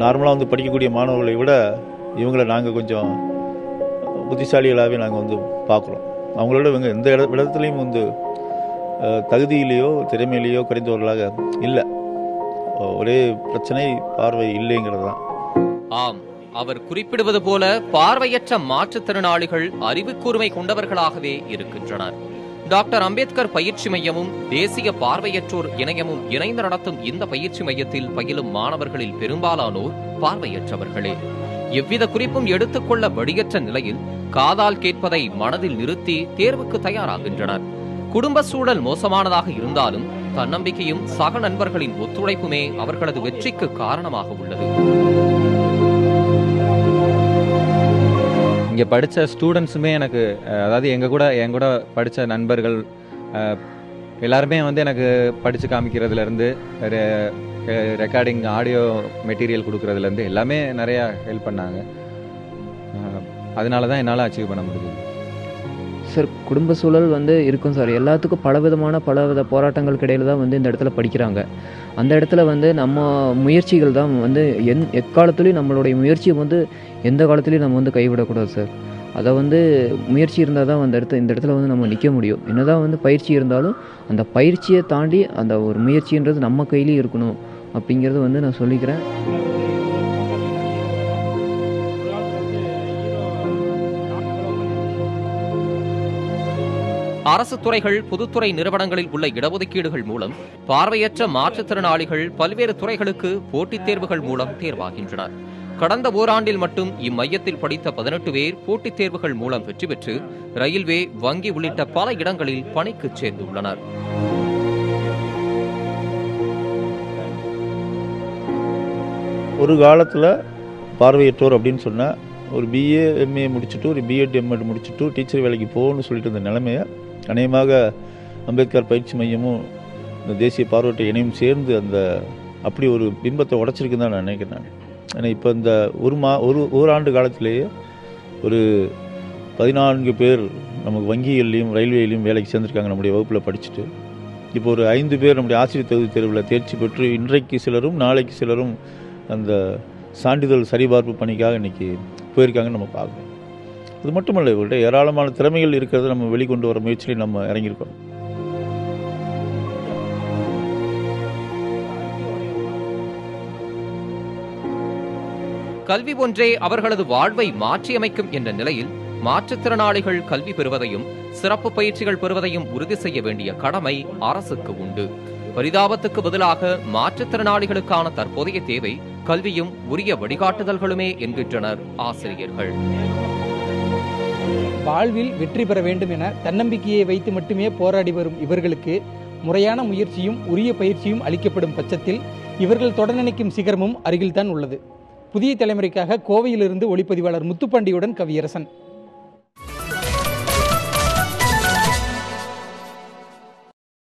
நார்மலாக வந்து படிக்கக்கூடிய மாணவர்களை விட இவங்களை நாங்கள் கொஞ்சம் புத்திசாலிகளாகவே நாங்கள் வந்து பார்க்குறோம். அவங்களோட இவங்க எந்த இடத்துலையும் வந்து தகுதியிலேயோ திறமையிலேயோ குறைந்தவர்களாக இல்லை. ஒரே பிரச்சனை பார்வை இல்லைங்கிறது தான். ஆம், அவர் குறிப்பிடுவது போல பார்வையற்ற மாற்றுத்திறனாளிகள் அறிவு கூர்மை கொண்டவர்களாகவே இருக்கின்றனர். டாக்டர் அம்பேத்கர் பயிற்சி மையமும் தேசிய பார்வையற்றோர் இணையமும் இணைந்து நடத்தும் இந்த பயிற்சி மையத்தில் பயிலும் மாணவர்களில் பெரும்பாலானோர் பார்வையற்றவர்களே. எவ்வித குறிப்பும் எடுத்துக்கொள்ள வழியற்ற நிலையில் காதால் கேட்பதை மனதில் நிறுத்தி தேர்வுக்கு தயாராகின்றனர். குடும்ப சூழல் மோசமானதாக இருந்தாலும் தன்னம்பிக்கையும் சக நண்பர்களின் ஒத்துழைப்புமே அவர்களது வெற்றிக்கு காரணமாக உள்ளது. இங்கே படித்த ஸ்டூடெண்ட்ஸுமே எனக்கு, அதாவது என் கூட படித்த நண்பர்கள் எல்லாருமே வந்து எனக்கு படித்து காமிக்கிறதுலேருந்து ரெக்கார்டிங் ஆடியோ மெட்டீரியல் கொடுக்குறதுலேருந்து எல்லாமே நிறையா ஹெல்ப் பண்ணாங்க. அதனால தான் என்னால் அச்சீவ் பண்ண முடியுது. சார், குடும்ப சூழல் வந்து இருக்கும் சார். எல்லாத்துக்கும் பலவித போராட்டங்களுக்கு இடையில தான் வந்து இந்த இடத்துல படிக்கிறாங்க. அந்த இடத்துல வந்து நம்ம முயற்சிகள் தான் வந்து எக்காலத்துலேயும் நம்மளுடைய முயற்சியை வந்து எந்த காலத்துலேயும் நம்ம வந்து கைவிடக்கூடாது சார். அதை வந்து முயற்சி இருந்தால் தான் இந்த இடத்துல வந்து நம்ம நிற்க முடியும். என்னதான் வந்து பயிற்சி இருந்தாலும் அந்த பயிற்சியை தாண்டி அந்த ஒரு முயற்சின்றது நம்ம கையிலேயே இருக்கணும் அப்படிங்கிறது வந்து நான் சொல்லிக்கிறேன். அரசு துறைகள், பொதுத்துறை நிறுவனங்களில் உள்ள இடஒதுக்கீடுகள் மூலம் பார்வையற்ற மாற்றுத்திறனாளிகள் பல்வேறு துறைகளுக்கு போட்டித் தேர்வுகள் மூலம் தேர்வாகின்றனர். கடந்த ஓராண்டில் மட்டும் இம்மையத்தில் படித்த 18 பேர் போட்டித் தேர்வுகள் மூலம் வெற்றி பெற்று ரயில்வே, வங்கி உள்ளிட்ட பல இடங்களில் பணிக்கு சேர்ந்துள்ளனர். ஒரு காலத்தில் பார்வையற்றோர் அப்படின்னு சொன்னால் ஒரு பிஏ எம்ஏ முடிச்சுட்டு ஒரு பிஎட் எம்எட் முடிச்சுட்டு டீச்சர் வேலைக்கு போகணும்னு சொல்லிட்டு இருந்த நிலைமையை அநேகமாக அம்பேத்கர் பயிற்சி மையமும் இந்த தேசிய பார்வையற்ற இணையும் சேர்ந்து அந்த அப்படி ஒரு பிம்பத்தை உடைச்சிருக்குன்னு தான் நான் நினைக்கிறேன். ஏன்னா இப்போ இந்த ஓராண்டு காலத்திலேயே ஒரு 14 பேர் நமக்கு வங்கிகள்லையும் ரயில்வேலையும் வேலைக்கு சேர்ந்துருக்காங்க நம்முடைய வகுப்பில் படிச்சுட்டு. இப்போ ஒரு 5 பேர் நம்முடைய ஆசிரியர் தகுதி தேர்வில் தேர்ச்சி பெற்று இன்றைக்கு சிலரும் நாளைக்கு சிலரும் அந்த சான்றிதழ் சரிபார்ப்பு பணிக்காக இன்றைக்கி போயிருக்காங்கன்னு நம்ம பார்க்கணும். அது மட்டுமல்ல, இவர்கள்ட்ட ஏராளமான திறமைகள் இருக்கிறத நம்ம வெளிக்கொண்டு வர முயற்சியில் நம்ம இறங்கியிருக்கோம். கல்வி ஒன்றே அவர்களது வாழ்வை மாற்றியமைக்கும் என்ற நிலையில் மாற்றுத்திறனாளிகள் கல்வி பெறுவதையும் சிறப்பு பயிற்சிகள் பெறுவதையும் உறுதி செய்ய வேண்டிய கடமை அரசுக்கு உண்டு. பரிதாபத்துக்கு பதிலாக மாற்றுத்திறனாளிகளுக்கான தற்போதைய தேவை கல்வியும் உரிய வழிகாட்டுதல்களுமே என்கின்றனர் ஆசிரியர்கள். வாழ்வில் வெற்றி பெற வேண்டும் என தன்னம்பிக்கையை வைத்து மட்டுமே போராடி வரும் இவர்களுக்கு முறையான முயற்சியும் உரிய பயிற்சியும் அளிக்கப்படும் பட்சத்தில் இவர்கள் தொட நினைக்கும் சிகரமும் அருகில்தான் உள்ளது. புதிய தலைமுறைக்காக கோவையிலிருந்து ஒளிப்பதிவாளர் முத்துப்பாண்டியுடன் கவியரசன்.